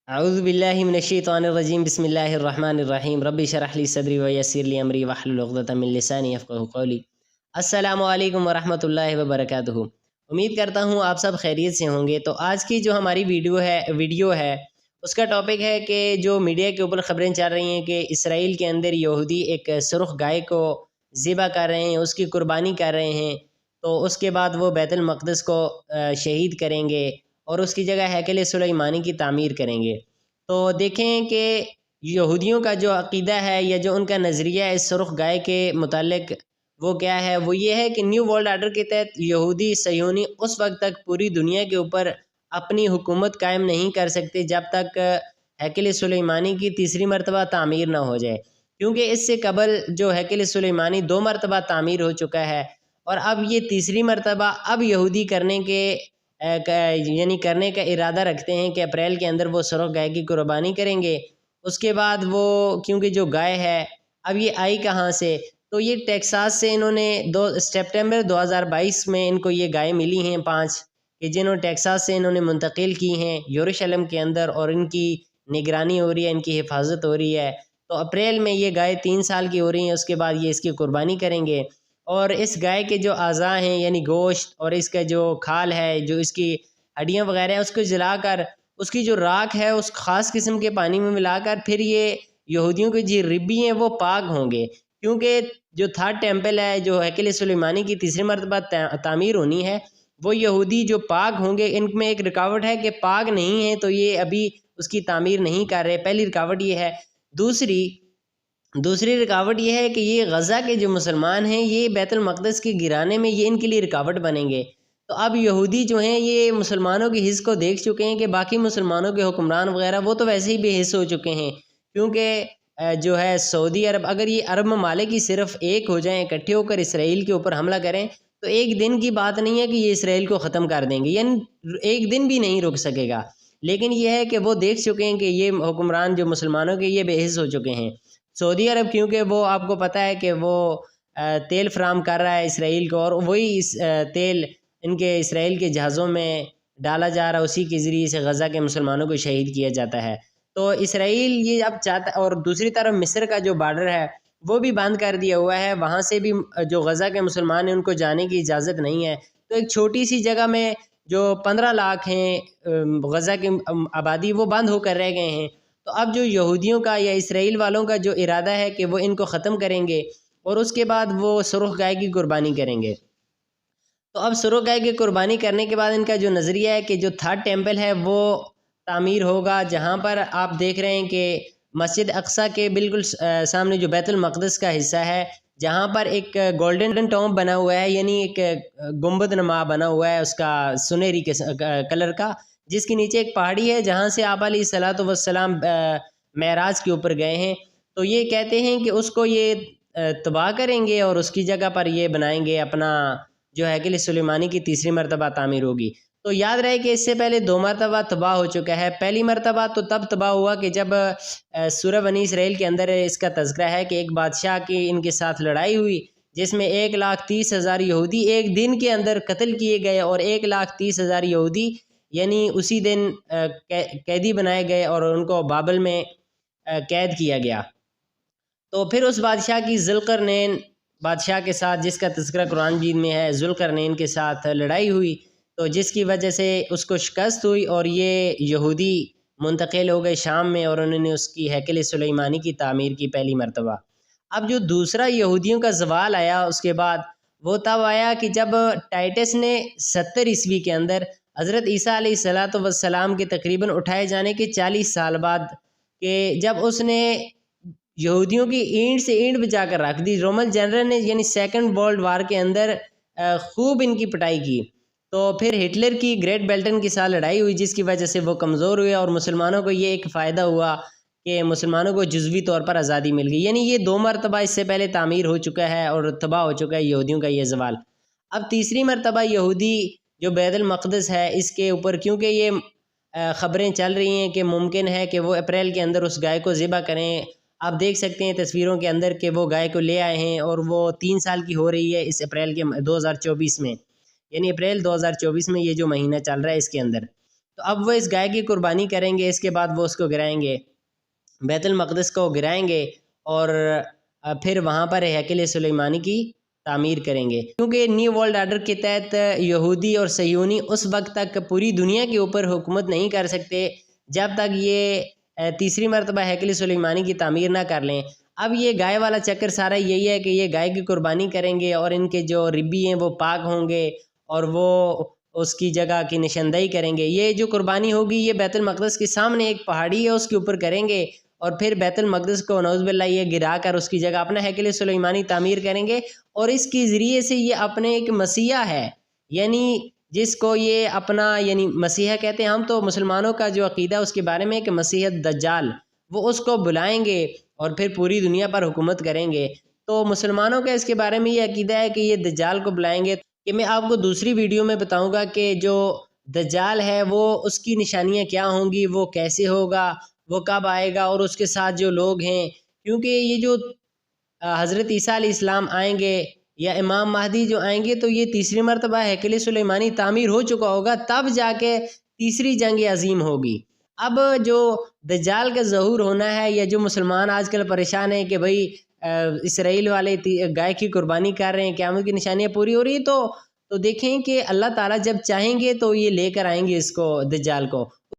اعوذ باللہ من الشیطان الرجیم بسم اللہ الرحمن الرحیم رب اشرح لی صدری ویسر لی امری واحلل عقدۃ من لسانی یفقہوا قولی۔ السلام علیکم ورحمۃ اللہ وبرکاتہ۔ امید کرتا ہوں آپ سب خیریت سے ہوں گے۔ تو آج کی جو ہماری ویڈیو ہے اس کا ٹاپک ہے کہ جو میڈیا کے اوپر خبریں چل رہی ہیں کہ اسرائیل کے اندر یہودی ایک سرخ گائے کو ذبح کر رہے ہیں، اس کی قربانی کر رہے ہیں، تو اس کے بعد وہ بیت المقدس کو شہید کریں گے اور اس کی جگہ ہیکل سلیمانی کی تعمیر کریں گے۔ تو دیکھیں کہ یہودیوں کا جو عقیدہ ہے یا جو ان کا نظریہ ہے اس سرخ گائے کے متعلق وہ کیا ہے، وہ یہ ہے کہ نیو ورلڈ آرڈر کے تحت یہودی صہیونی اس وقت تک پوری دنیا کے اوپر اپنی حکومت قائم نہیں کر سکتے جب تک ہیکل سلیمانی کی تیسری مرتبہ تعمیر نہ ہو جائے، کیونکہ اس سے قبل جو ہیکل سلیمانی 2 مرتبہ تعمیر ہو چکا ہے اور اب یہ تیسری مرتبہ اب یہودی کرنے کا ارادہ رکھتے ہیں کہ اپریل کے اندر وہ سرخ گائے کی قربانی کریں گے۔ اس کے بعد وہ کیونکہ جو گائے ہے اب یہ آئی کہاں سے، تو یہ ٹیکساس سے انہوں نے سپٹمبر 2022 میں ان کو یہ گائے ملی ہیں 5 کہ جنہوں ٹیکساس سے انہوں نے منتقل کی ہیں یروشلم کے اندر، اور ان کی نگرانی ہو رہی ہے، ان کی حفاظت ہو رہی ہے۔ تو اپریل میں یہ گائے 3 سال کی ہو رہی ہیں، اس کے بعد یہ اس کی قربانی کریں گے، اور اس گائے کے جو اعضاء ہیں یعنی گوشت اور اس کا جو کھال ہے، جو اس کی ہڈیاں وغیرہ ہیں، اس کو جلا کر اس کی جو راکھ ہے اس خاص قسم کے پانی میں ملا کر پھر یہ یہودیوں کے جو ربی ہیں وہ پاک ہوں گے، کیونکہ جو تھرڈ ٹیمپل ہے جو ہیکل سلیمانی کی تیسری مرتبہ تعمیر ہونی ہے، وہ یہودی جو پاک ہوں گے، ان میں ایک رکاوٹ ہے کہ پاک نہیں ہیں تو یہ ابھی اس کی تعمیر نہیں کر رہے، پہلی رکاوٹ یہ ہے۔ دوسری رکاوٹ یہ ہے کہ یہ غزہ کے جو مسلمان ہیں یہ بیت المقدس کے گرانے میں یہ ان کے لیے رکاوٹ بنیں گے۔ تو اب یہودی جو ہیں یہ مسلمانوں کی حص کو دیکھ چکے ہیں کہ باقی مسلمانوں کے حکمران وغیرہ وہ تو ویسے ہی بے حص ہو چکے ہیں، کیونکہ جو ہے سعودی عرب، اگر یہ عرب ممالک ہی صرف ایک ہو جائیں، اکٹھے ہو کر اسرائیل کے اوپر حملہ کریں تو ایک دن کی بات نہیں ہے کہ یہ اسرائیل کو ختم کر دیں گے، یعنی ایک دن بھی نہیں رک سکے گا۔ لیکن یہ ہے کہ وہ دیکھ چکے ہیں کہ یہ حکمران جو مسلمانوں کے یہ بے حص ہو چکے ہیں۔ سعودی عرب کیونکہ وہ آپ کو پتہ ہے کہ وہ تیل فراہم کر رہا ہے اسرائیل کو، اور وہی تیل ان کے اسرائیل کے جہازوں میں ڈالا جا رہا ہے، اسی کے ذریعے سے غزہ کے مسلمانوں کو شہید کیا جاتا ہے۔ تو اسرائیل یہ اب چاہتا ہے، اور دوسری طرف مصر کا جو بارڈر ہے وہ بھی بند کر دیا ہوا ہے، وہاں سے بھی جو غزہ کے مسلمان ہیں ان کو جانے کی اجازت نہیں ہے۔ تو ایک چھوٹی سی جگہ میں جو 15 لاکھ ہیں غزہ کی آبادی، وہ بند ہو کر رہ گئے ہیں۔ تو اب جو یہودیوں کا یا اسرائیل والوں کا جو ارادہ ہے کہ وہ ان کو ختم کریں گے اور اس کے بعد وہ سرخ گائے کی قربانی کریں گے۔ تو اب سرخ گائے کی قربانی کرنے کے بعد ان کا جو نظریہ ہے کہ جو تھرڈ ٹیمپل ہے وہ تعمیر ہوگا، جہاں پر آپ دیکھ رہے ہیں کہ مسجد اقصیٰ کے بالکل سامنے جو بیت المقدس کا حصہ ہے، جہاں پر ایک گولڈن ٹوم بنا ہوا ہے، یعنی ایک گنبد نما بنا ہوا ہے اس کا سنہری کلر کا، جس کے نیچے ایک پہاڑی ہے جہاں سے آپ علیہ الصلوۃ والسلام معراج کے اوپر گئے ہیں۔ تو یہ کہتے ہیں کہ اس کو یہ تباہ کریں گے اور اس کی جگہ پر یہ بنائیں گے اپنا جو ہیکل سلیمانی کی تیسری مرتبہ تعمیر ہوگی۔ تو یاد رہے کہ اس سے پہلے 2 مرتبہ تباہ ہو چکا ہے۔ پہلی مرتبہ تو تب تباہ ہوا کہ جب سورہ بنی اسرائیل کے اندر اس کا تذکرہ ہے کہ ایک بادشاہ کی ان کے ساتھ لڑائی ہوئی، جس میں 1,30,000 یہودی ایک دن کے اندر قتل کیے گئے، اور 1,30,000 یہودی یعنی اسی دن قیدی بنائے گئے اور ان کو بابل میں قید کیا گیا۔ تو پھر اس بادشاہ کی ذوالقرنین بادشاہ کے ساتھ، جس کا تذکرہ قرآن مجید میں ہے، ذوالقرنین کے ساتھ لڑائی ہوئی، تو جس کی وجہ سے اس کو شکست ہوئی اور یہ یہودی منتقل ہو گئے شام میں، اور انہوں نے اس کی ہیکل سلیمانی کی تعمیر کی پہلی مرتبہ۔ اب جو دوسرا یہودیوں کا زوال آیا اس کے بعد، وہ تب آیا کہ جب ٹائٹس نے 70 عیسوی کے اندر حضرت عیسیٰ علیہ السلام کے تقریباً اٹھائے جانے کے 40 سال بعد، کہ جب اس نے یہودیوں کی اینٹ سے اینٹ بچا کر رکھ دی، رومن جنرل نے یعنی سیکنڈ ورلڈ وار کے اندر خوب ان کی پٹائی کی، تو پھر ہٹلر کی گریٹ بیلٹن کے ساتھ لڑائی ہوئی، جس کی وجہ سے وہ کمزور ہوئے اور مسلمانوں کو یہ ایک فائدہ ہوا کہ مسلمانوں کو جزوی طور پر آزادی مل گئی۔ یعنی یہ 2 مرتبہ اس سے پہلے تعمیر ہو چکا ہے اور تباہ ہو چکا ہے یہودیوں کا یہ زوال۔ اب تیسری مرتبہ یہودی جو بیت المقدس ہے اس کے اوپر، کیونکہ یہ خبریں چل رہی ہیں کہ ممکن ہے کہ وہ اپریل کے اندر اس گائے کو ذبح کریں۔ آپ دیکھ سکتے ہیں تصویروں کے اندر کہ وہ گائے کو لے آئے ہیں اور وہ 3 سال کی ہو رہی ہے اس اپریل کے 2024 میں، یعنی اپریل 2024 میں یہ جو مہینہ چل رہا ہے اس کے اندر۔ تو اب وہ اس گائے کی قربانی کریں گے، اس کے بعد وہ اس کو گرائیں گے، بیت المقدس کو گرائیں گے، اور پھر وہاں پر ہیکل سلیمانی کی تعمیر کریں گے، کیونکہ نیو ورلڈ آرڈر کے تحت یہودی اور صہیونی اس وقت تک پوری دنیا کے اوپر حکومت نہیں کر سکتے جب تک یہ تیسری مرتبہ ہیکل سلیمانی کی تعمیر نہ کر لیں۔ اب یہ گائے والا چکر سارا یہی ہے کہ یہ گائے کی قربانی کریں گے اور ان کے جو ربی ہیں وہ پاک ہوں گے اور وہ اس کی جگہ کی نشاندہی کریں گے۔ یہ جو قربانی ہوگی یہ بیت المقدس کے سامنے ایک پہاڑی ہے اس کے اوپر کریں گے، اور پھر بیت المقدس کو نعوذ باللہ یہ گرا کر اس کی جگہ اپنا ہیکل سلیمانی تعمیر کریں گے، اور اس کے ذریعے سے یہ اپنے ایک مسیحا ہے، یعنی جس کو یہ اپنا یعنی مسیحا کہتے ہیں ہم، تو مسلمانوں کا جو عقیدہ اس کے بارے میں کہ مسیح دجال، وہ اس کو بلائیں گے اور پھر پوری دنیا پر حکومت کریں گے۔ تو مسلمانوں کا اس کے بارے میں یہ عقیدہ ہے کہ یہ دجال کو بلائیں گے، کہ میں آپ کو دوسری ویڈیو میں بتاؤں گا کہ جو دجال ہے وہ اس کی نشانیاں کیا ہوں گی، وہ کیسے ہوگا، وہ کب آئے گا، اور اس کے ساتھ جو لوگ ہیں، کیونکہ یہ جو حضرت عیسیٰ علیہ السلام آئیں گے یا امام مہدی جو آئیں گے تو یہ تیسری مرتبہ ہیکل سلیمانی تعمیر ہو چکا ہوگا، تب جا کے تیسری جنگ عظیم ہوگی۔ اب جو دجال کا ظہور ہونا ہے، یا جو مسلمان آج کل پریشان ہیں کہ بھئی اسرائیل والے گائے کی قربانی کر رہے ہیں، قیامت کی نشانیاں پوری ہو رہی ہیں، تو دیکھیں کہ اللہ تعالیٰ جب چاہیں گے تو یہ لے کر آئیں گے اس کو، دجال کو،